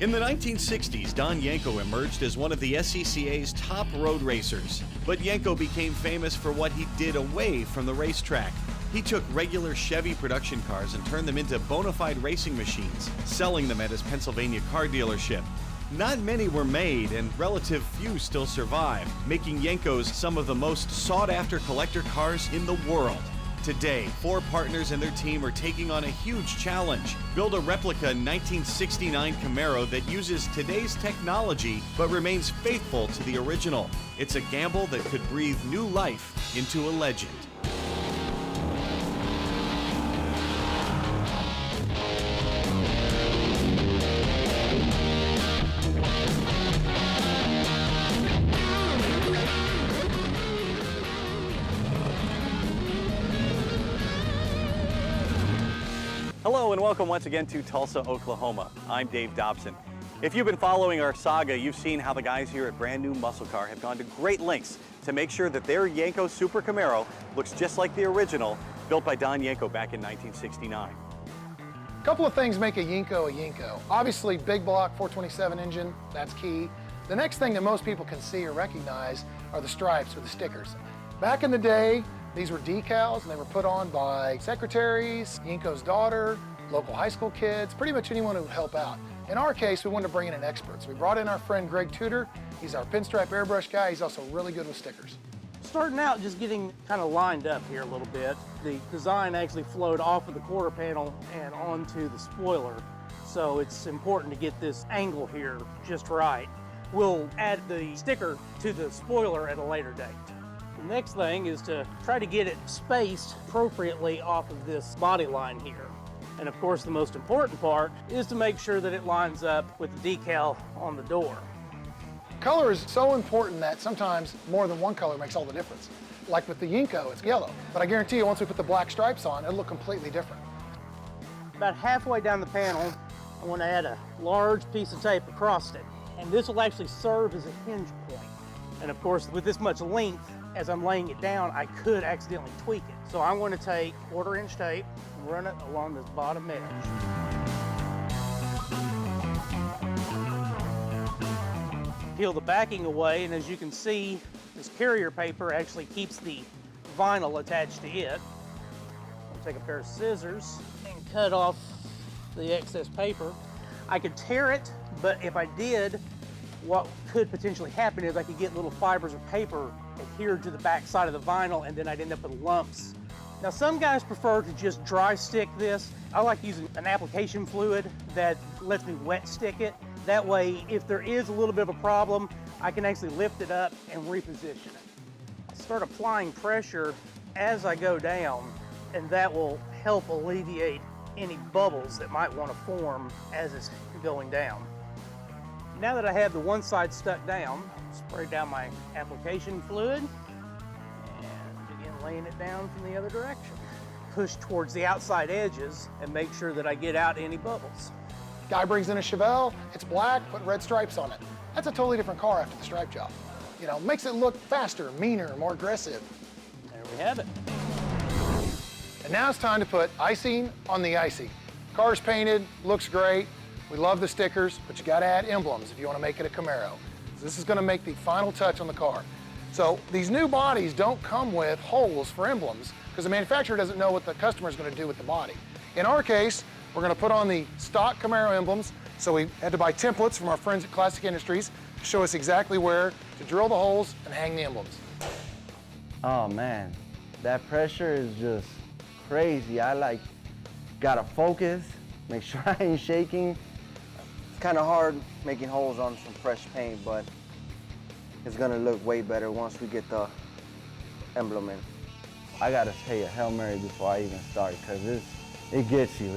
In the 1960s, Don Yenko emerged as one of the SCCA's top road racers. But Yenko became famous for what he did away from the racetrack. He took regular Chevy production cars and turned them into bona fide racing machines, selling them at his Pennsylvania car dealership. Not many were made, and relative few still survive, making Yenkos some of the most sought-after collector cars in the world. Today, 4 partners and their team are taking on a huge challenge. Build a replica 1969 Camaro that uses today's technology but remains faithful to the original. It's a gamble that could breathe new life into a legend. Hello and welcome once again to Tulsa, Oklahoma. I'm Dave Dobson. If you've been following our saga, you've seen how the guys here at Brand New Muscle Car have gone to great lengths to make sure that their Yenko Super Camaro looks just like the original, built by Don Yenko back in 1969. A couple of things make a Yenko. Obviously, big block 427 engine, that's key. The next thing that most people can see or recognize are the stripes or the stickers. Back in the day, these were decals, and they were put on by secretaries, Yenko's daughter, local high school kids, pretty much anyone who would help out. In our case, we wanted to bring in an expert, so we brought in our friend Greg Tudor. He's our pinstripe airbrush guy. He's also really good with stickers. Starting out, just getting kind of lined up here a little bit. The design actually flowed off of the quarter panel and onto the spoiler, so it's important to get this angle here just right. We'll add the sticker to the spoiler at a later date. The next thing is to try to get it spaced appropriately off of this body line here. And of course, the most important part is to make sure that it lines up with the decal on the door. Color is so important that sometimes more than one color makes all the difference. Like with the Yenko, it's yellow. But I guarantee you, once we put the black stripes on, it'll look completely different. About halfway down the panel, I want to add a large piece of tape across it. And this will actually serve as a hinge point. And of course, with this much length, as I'm laying it down, I could accidentally tweak it. So I'm going to take 1/4 inch tape and run it along this bottom edge. Peel the backing away, and as you can see, this carrier paper actually keeps the vinyl attached to it. I'll take a pair of scissors and cut off the excess paper. I could tear it, but if I did, what could potentially happen is I could get little fibers of paper adhered to the back side of the vinyl, and then I'd end up with lumps. Now, some guys prefer to just dry stick this. I like using an application fluid that lets me wet stick it. That way, if there is a little bit of a problem, I can actually lift it up and reposition it. I start applying pressure as I go down, and that will help alleviate any bubbles that might want to form as it's going down. Now that I have the one side stuck down, spray down my application fluid and begin laying it down from the other direction. Push towards the outside edges and make sure that I get out any bubbles. Guy brings in a Chevelle, it's black, put red stripes on it. That's a totally different car after the stripe job. You know, makes it look faster, meaner, more aggressive. There we have it. And now it's time to put icing on the icing. Car's painted, looks great. We love the stickers, but you gotta add emblems if you wanna make it a Camaro. So this is gonna make the final touch on the car. So these new bodies don't come with holes for emblems because the manufacturer doesn't know what the customer is gonna do with the body. In our case, we're gonna put on the stock Camaro emblems, so we had to buy templates from our friends at Classic Industries to show us exactly where to drill the holes and hang the emblems. Oh man, that pressure is just crazy. I gotta focus, make sure I ain't shaking. It's kind of hard making holes on some fresh paint, but it's gonna look way better once we get the emblem in. I gotta say a Hail Mary before I even start, because it gets you.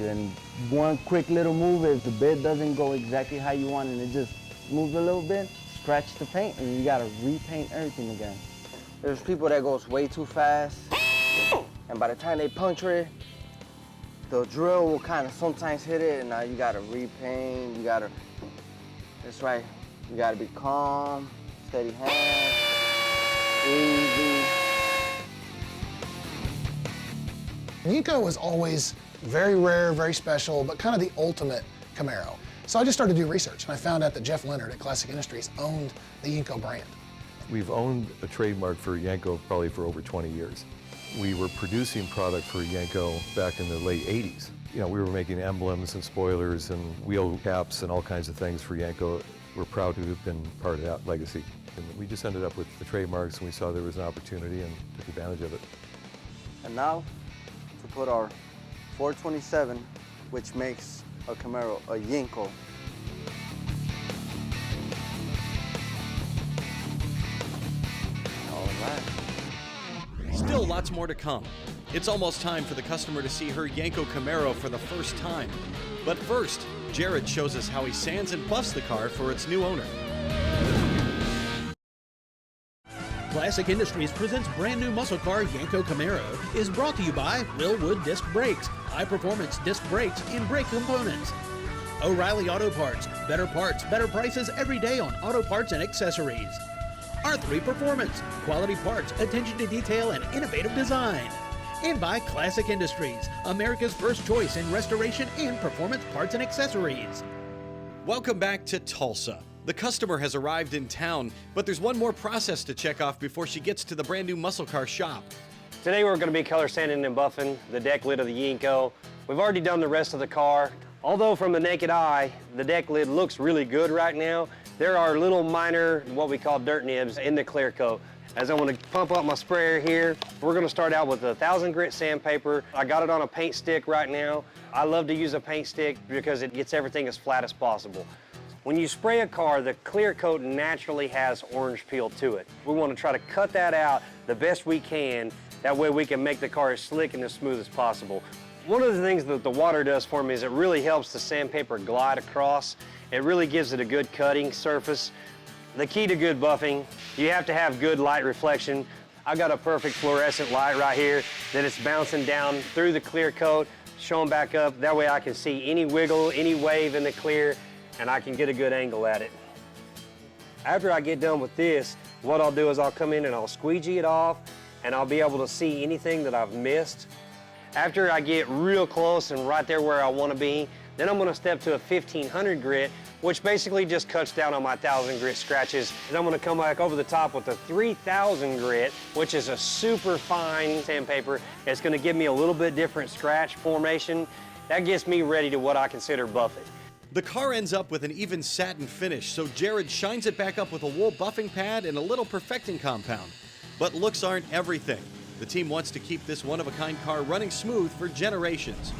And one quick little move, if the bit doesn't go exactly how you want and it just moves a little bit, scratch the paint and you gotta repaint everything again. There's people that goes way too fast, and by the time they puncture it, the drill will kind of sometimes hit it, and now you gotta repaint, that's right, you gotta be calm, steady hand, easy. Yenko was always very rare, very special, but kind of the ultimate Camaro. So I just started to do research, and I found out that Jeff Leonard at Classic Industries owned the Yenko brand. We've owned a trademark for Yenko probably for over 20 years. We were producing product for Yenko back in the late 80s. You know, we were making emblems and spoilers and wheel caps and all kinds of things for Yenko. We're proud to have been part of that legacy. And we just ended up with the trademarks, and we saw there was an opportunity and took advantage of it. And now to put our 427, which makes a Camaro a Yenko. All right. Still lots more to come. It's almost time for the customer to see her Yenko Camaro for the first time. But first, Jared shows us how he sands and buffs the car for its new owner. Classic Industries presents brand new muscle car Yenko Camaro is brought to you by Willwood Disc Brakes, high performance disc brakes in brake components. O'Reilly Auto Parts, better prices every day on auto parts and accessories. R3 Performance, quality parts, attention to detail, and innovative design. And by Classic Industries, America's first choice in restoration and performance parts and accessories. Welcome back to Tulsa. The customer has arrived in town, but there's one more process to check off before she gets to the brand new muscle car shop. Today we're going to be color sanding and buffing the deck lid of the Yenko. We've already done the rest of the car. Although from the naked eye, the deck lid looks really good right now, there are little minor, what we call dirt nibs in the clear coat. As I'm going to pump up my sprayer here, we're going to start out with a 1000 grit sandpaper. I got it on a paint stick right now. I love to use a paint stick because it gets everything as flat as possible. When you spray a car, the clear coat naturally has orange peel to it. We want to try to cut that out the best we can. That way we can make the car as slick and as smooth as possible. One of the things that the water does for me is it really helps the sandpaper glide across. It really gives it a good cutting surface. The key to good buffing, you have to have good light reflection. I've got a perfect fluorescent light right here that it's bouncing down through the clear coat, showing back up. That way I can see any wiggle, any wave in the clear, and I can get a good angle at it. After I get done with this, what I'll do is I'll come in and I'll squeegee it off, and I'll be able to see anything that I've missed. After I get real close and right there where I want to be, then I'm going to step to a 1500 grit, which basically just cuts down on my 1000 grit scratches. And I'm going to come back over the top with a 3000 grit, which is a super fine sandpaper. It's going to give me a little bit different scratch formation. That gets me ready to what I consider buffing. The car ends up with an even satin finish, so Jared shines it back up with a wool buffing pad and a little perfecting compound. But looks aren't everything. The team wants to keep this one-of-a-kind car running smooth for generations.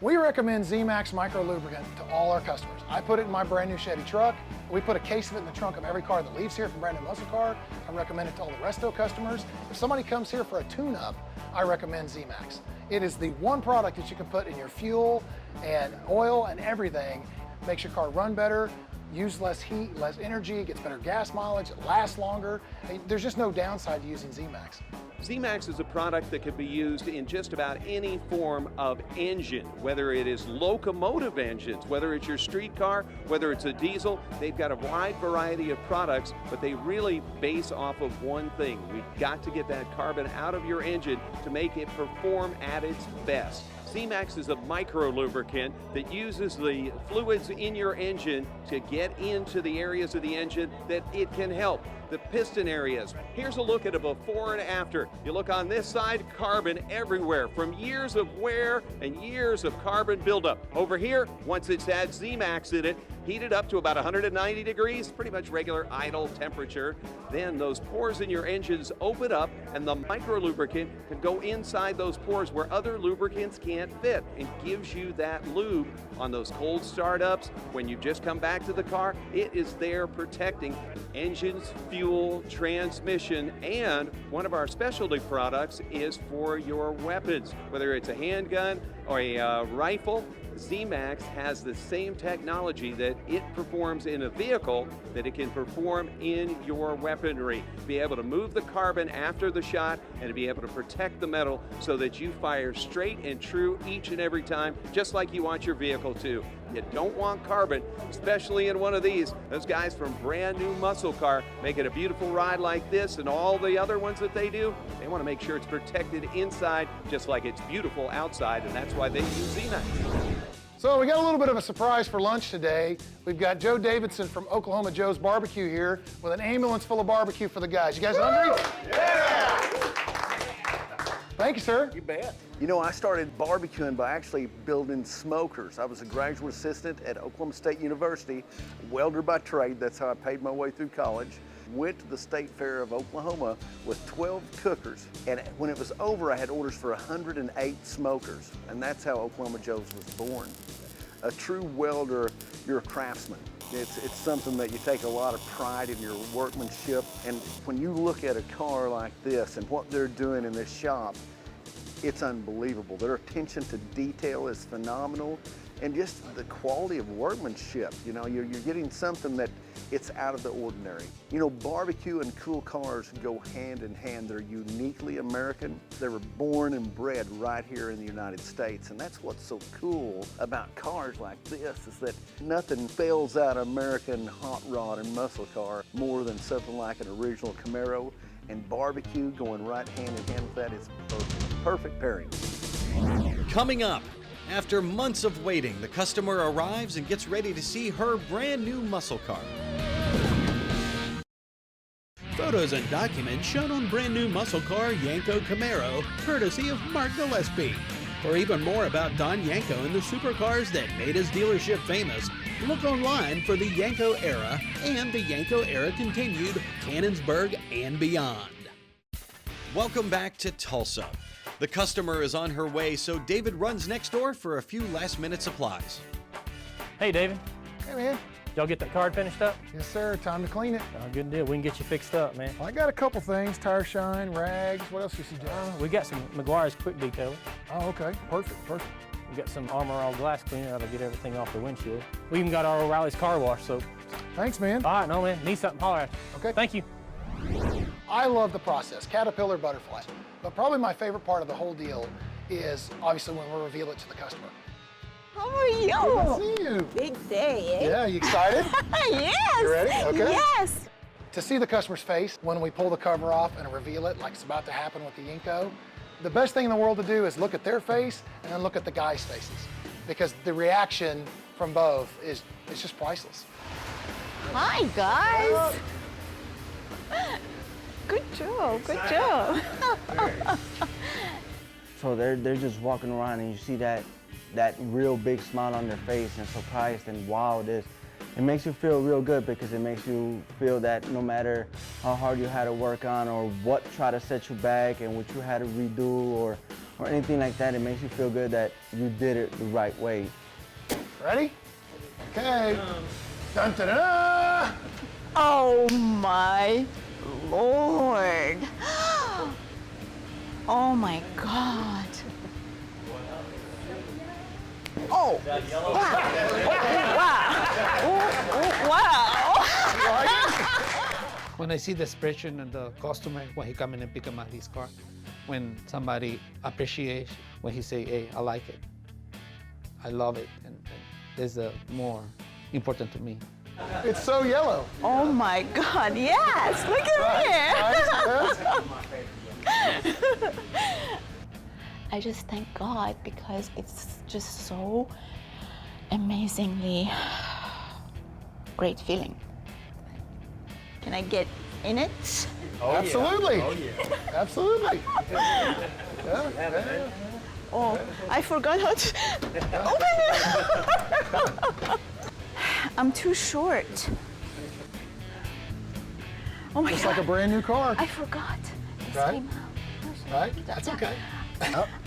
We recommend zMAX micro lubricant to all our customers. I put it in my brand new Chevy truck. We put a case of it in the trunk of every car that leaves here from brand new muscle car. I recommend it to all the resto customers. If somebody comes here for a tune-up, I recommend zMAX. It is the one product that you can put in your fuel and oil and everything. Makes your car run better, use less heat, less energy, gets better gas mileage, it lasts longer. There's just no downside to using zMAX. zMAX is a product that can be used in just about any form of engine, whether it is locomotive engines, whether it's your street car, whether it's a diesel. They've got a wide variety of products, but they really base off of one thing. We've got to get that carbon out of your engine to make it perform at its best. zMAX is a micro lubricant that uses the fluids in your engine to get into the areas of the engine that it can help. The piston areas. Here's a look at a before and after. You look on this side, carbon everywhere from years of wear and years of carbon buildup. Over here, once it's had zMAX in it, heated up to about 190 degrees, pretty much regular idle temperature. Then those pores in your engines open up and the micro lubricant can go inside those pores where other lubricants can't fit and gives you that lube on those cold startups. When you just come back to the car, it is there protecting engines, fuel, transmission, and one of our specialty products is for your weapons, whether it's a handgun or a rifle. zMAX has the same technology that it performs in a vehicle that it can perform in your weaponry. Be able to move the carbon after the shot and to be able to protect the metal so that you fire straight and true each and every time, just like you want your vehicle to. You don't want carbon, especially in one of these. Those guys from Brand New Muscle Car make it a beautiful ride like this and all the other ones that they do. They want to make sure it's protected inside just like it's beautiful outside, and that's why they use zMAX. So we got a little bit of a surprise for lunch today. We've got Joe Davidson from Oklahoma Joe's Barbecue here with an ambulance full of barbecue for the guys. You guys hungry? Yeah! Thank you, sir. You bet. You know, I started barbecuing by actually building smokers. I was a graduate assistant at Oklahoma State University, welder by trade. That's how I paid my way through college. Went to the State Fair of Oklahoma with 12 cookers. And when it was over, I had orders for 108 smokers. And that's how Oklahoma Joe's was born. A true welder, you're a craftsman. It's something that you take a lot of pride in your workmanship. And when you look at a car like this and what they're doing in this shop, it's unbelievable. Their attention to detail is phenomenal. And just the quality of workmanship, you know, you're getting something that it's out of the ordinary. You know, barbecue and cool cars go hand in hand. They're uniquely American. They were born and bred right here in the United States. And that's what's so cool about cars like this, is that nothing fails out American hot rod and muscle car more than something like an original Camaro. And barbecue going right hand in hand with that is perfect. Perfect pairing. Coming up, after months of waiting, the customer arrives and gets ready to see her brand new muscle car. Photos and documents shown on brand new muscle car Yenko Camaro, courtesy of Mark Gillespie. For even more about Don Yenko and the supercars that made his dealership famous, look online for the Yenko era and the Yenko era continued, Cannonsburg and beyond. Welcome back to Tulsa. The customer is on her way, so David runs next door for a few last-minute supplies. Hey, David. Hey, man. Y'all get that card finished up? Yes, sir. Time to clean it. Good deal. We can get you fixed up, man. I got a couple things, tire shine, rags. What else you suggest? We got some McGuire's quick detailer. Oh, okay. Perfect, perfect. We got some Armor All glass cleaner that'll get everything off the windshield. We even got our O'Reilly's car wash, so. Thanks, man. All right, no, man. Need something, holler at you. Okay. Thank you. I love the process, caterpillar, butterfly. But probably my favorite part of the whole deal is obviously when we reveal it to the customer. How are you? Good to see you. Big day, eh? Yeah, you excited? Yes. You ready? Okay. Yes. To see the customer's face when we pull the cover off and reveal it like it's about to happen with the Yenko, the best thing in the world to do is look at their face and then look at the guys' faces, because the reaction from both is just priceless. Hi, guys. Good job, good job. So they're just walking around and you see that real big smile on their face and surprised and wow, it makes you feel real good, because it makes you feel that no matter how hard you had to work on or what tried to set you back and what you had to redo or anything like that, it makes you feel good that you did it the right way. Ready? Okay. Dun, dun, dun, dun. Oh my Lord. Oh my God. Oh, wow. Wow. Wow. When I see the expression of the customer when he come in and pick him out his car, when somebody appreciates, when he say, hey, I like it, I love it, and that's more important to me. It's so yellow. Oh my God, yes, look at me. I just thank God, because it's just so amazingly great feeling. Can I get in it? Oh, absolutely. Yeah. Oh, yeah. Absolutely. Yeah. Oh, I forgot how to open it. I'm too short. Oh my God. Just like a brand new car. I forgot. Right? Right? That's okay.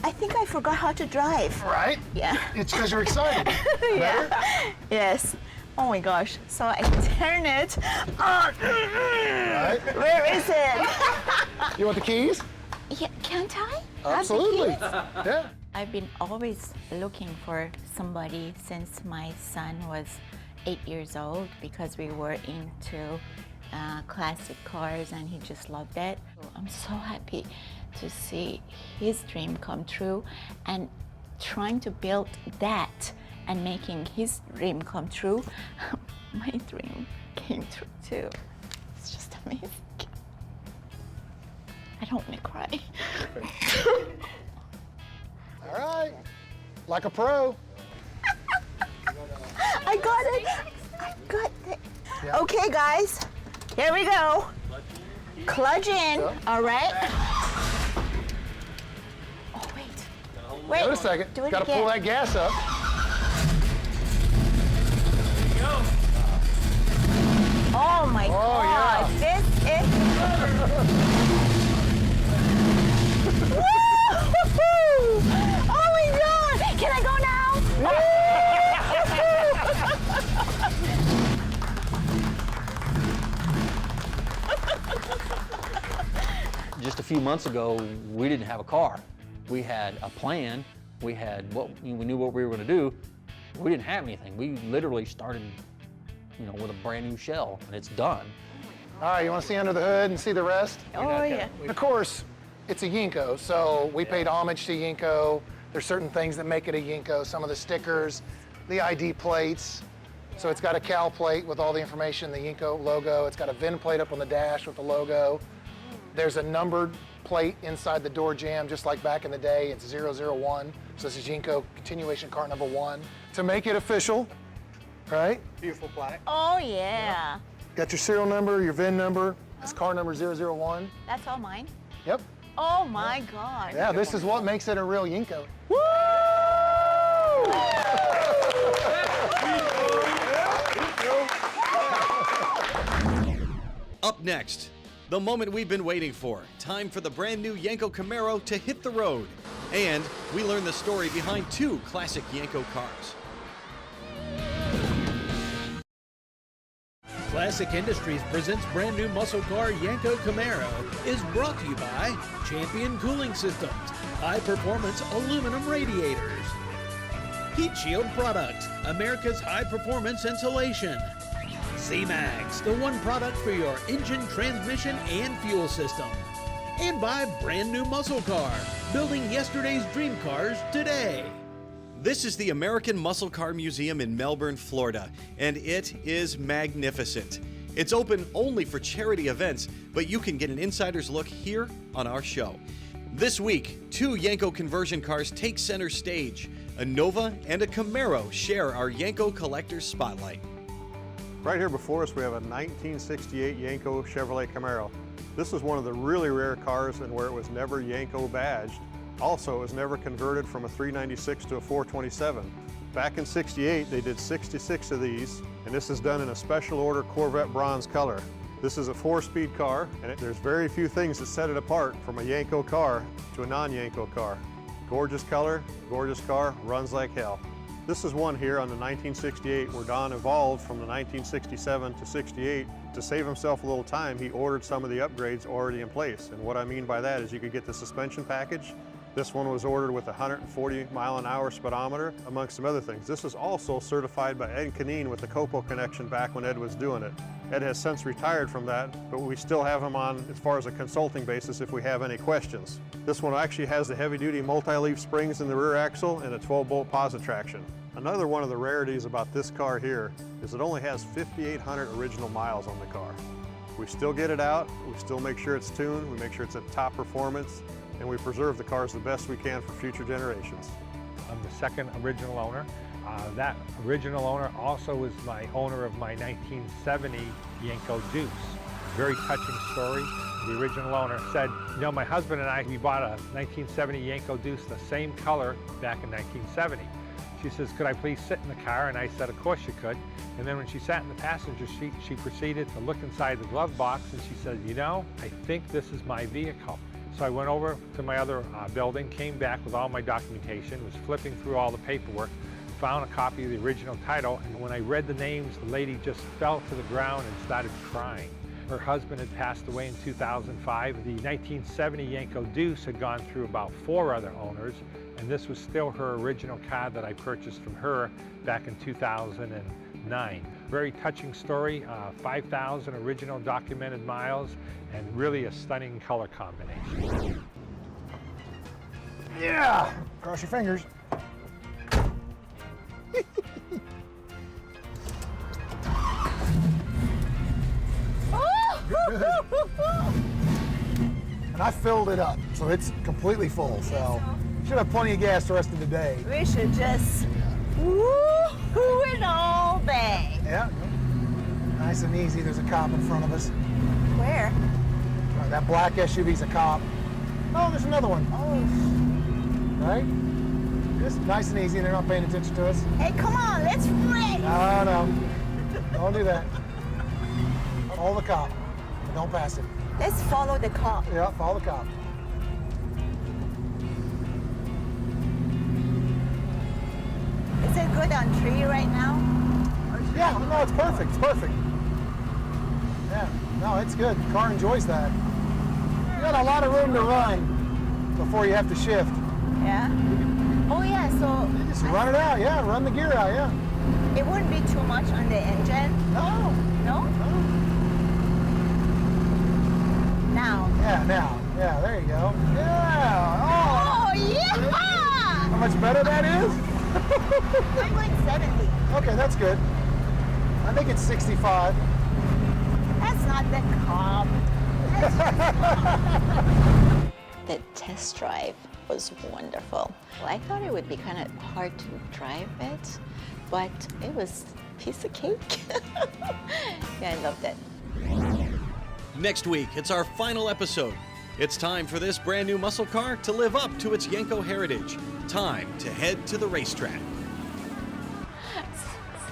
I think I forgot how to drive. Right? Yeah. It's because you're excited. Yeah. Yes. Oh my gosh. So I turn it on. Right? Where is it? You want the keys? Yeah, can't I? Absolutely. Have the keys? Yeah. I've been always looking for somebody since my son was 8 years old, because we were into classic cars and he just loved it. I'm so happy to see his dream come true, and trying to build that and making his dream come true. My dream came true too. It's just amazing. I don't want to cry. All right. Like a pro. I got it. I got it. Yeah. Okay, guys. Here we go. Clutch in. All right. Oh, wait. Wait. Wait a second. Do it Got to pull that gas up. Oh my God. Yeah. This is. Woo! Oh my God. Can I go now? Just a few months ago, we didn't have a car. We had a plan. We had we knew what we were going to do. We didn't have anything. We literally started, with a brand new shell, and it's done. All right, you want to see under the hood and see the rest? Oh yeah. Of course, it's a Yenko, so we paid homage to Yenko. There's certain things that make it a Yenko. Some of the stickers, the ID plates. So it's got a cal plate with all the information, the Yenko logo. It's got a VIN plate up on the dash with the logo. There's a numbered plate inside the door jamb, just like back in the day. It's 001. So this is Yenko continuation car number 1. To make it official, right? Beautiful plaque. Oh yeah. Got your serial number, your VIN number. It's car number 001. That's all mine. Yep. Oh my God. Yeah, this is what makes it a real Yenko. Woo! Up next, the moment we've been waiting for. Time for the brand new Yenko Camaro to hit the road. And we learn the story behind 2 classic Yenko cars. Classic Industries presents brand new muscle car Yenko Camaro is brought to you by Champion Cooling Systems, high performance aluminum radiators, Heat Shield Products, America's high performance insulation, zMAX, the one product for your engine, transmission, and fuel system, and by brand new muscle car, building yesterday's dream cars today. This is the American Muscle Car Museum in Melbourne, Florida, and it is magnificent. It's open only for charity events, but you can get an insider's look here on our show. This week, 2 Yenko conversion cars take center stage. A Nova and a Camaro share our Yenko Collector's Spotlight. Right here before us, we have a 1968 Yenko Chevrolet Camaro. This is one of the really rare cars and where it was never Yenko badged. Also, it was never converted from a 396 to a 427. Back in '68, they did 66 of these, and this is done in a special order Corvette bronze color. This is a 4-speed car, and there's very few things that set it apart from a Yenko car to a non-Yenko car. Gorgeous color, gorgeous car, runs like hell. This is one here on the 1968 where Don evolved from the 1967 to 68. To save himself a little time, he ordered some of the upgrades already in place. And what I mean by that is you could get the suspension package. This one was ordered with a 140-mile-an-hour speedometer, amongst some other things. This is also certified by Ed Canine with the Copo connection back when Ed was doing it. Ed has since retired from that, but we still have him on as far as a consulting basis if we have any questions. This one actually has the heavy-duty multi-leaf springs in the rear axle and a 12-bolt posit traction. Another one of the rarities about this car here is it only has 5,800 original miles on the car. We still get it out, we still make sure it's tuned, we make sure it's at top performance, and we preserve the cars the best we can for future generations. I'm the second original owner. That original owner also was my owner of my 1970 Yenko Deuce. Very touching story. The original owner said, you know, my husband and I, we bought a 1970 Yenko Deuce, the same color, back in 1970. She says, could I please sit in the car? And I said, of course you could. And then when she sat in the passenger seat, she proceeded to look inside the glove box and she said, you know, I think this is my vehicle. So I went over to my other building, came back with all my documentation, was flipping through all the paperwork, found a copy of the original title, and when I read the names, the lady just fell to the ground and started crying. Her husband had passed away in 2005. The 1970 Yenko Deuce had gone through about 4 other owners, and this was still her original car that I purchased from her back in 2009. Very touching story, 5,000 original documented miles, and really a stunning color combination. Yeah! Cross your fingers. And I filled it up, so it's completely full. So should have plenty of gas the rest of the day. We should just, woo! Who would all day? Yeah. Nice and easy. There's a cop in front of us. Where? That black SUV's a cop. Oh, there's another one. Oh. Right? Just nice and easy. They're not paying attention to us. Hey, come on, let's race. No, no. Don't do that. Follow the cop. But don't pass it. Let's follow the cop. Yeah, follow the cop. Is it good on tree right now? Yeah, no, it's perfect. It's perfect. Yeah, no, it's good. The car enjoys that. You got a lot of room to run before you have to shift. Yeah. Oh yeah, so Just run it out, yeah. Run the gear out, yeah. it wouldn't be too much on the engine. No. No? Now. Yeah, now. Yeah, there you go. Yeah. Oh yeah! How much better that is? I'm like 70. Okay, that's good. I think it's 65. That's not the cop. The test drive was wonderful. Well, I thought it would be kind of hard to drive it, but it was a piece of cake. Yeah, I loved it. Next week, it's our final episode. It's time for this brand new muscle car to live up to its Yenko heritage. Time to head to the racetrack.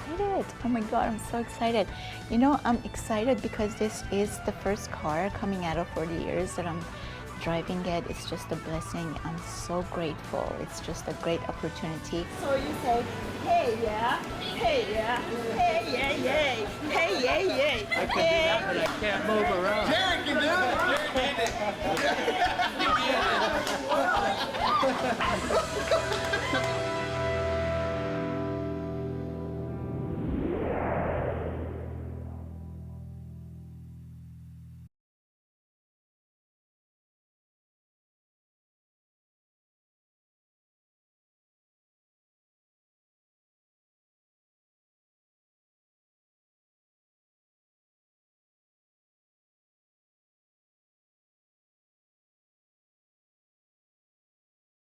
Excited. Oh my God, I'm so excited. You know, I'm excited because this is the first car coming out of 40 years that I'm driving it. It's just a blessing. I'm so grateful. It's just a great opportunity. So you say, hey yeah, hey yeah, hey yeah, yay, hey yeah, yay. I can do that, but I can't move around. Jared can do it. Jared can do it.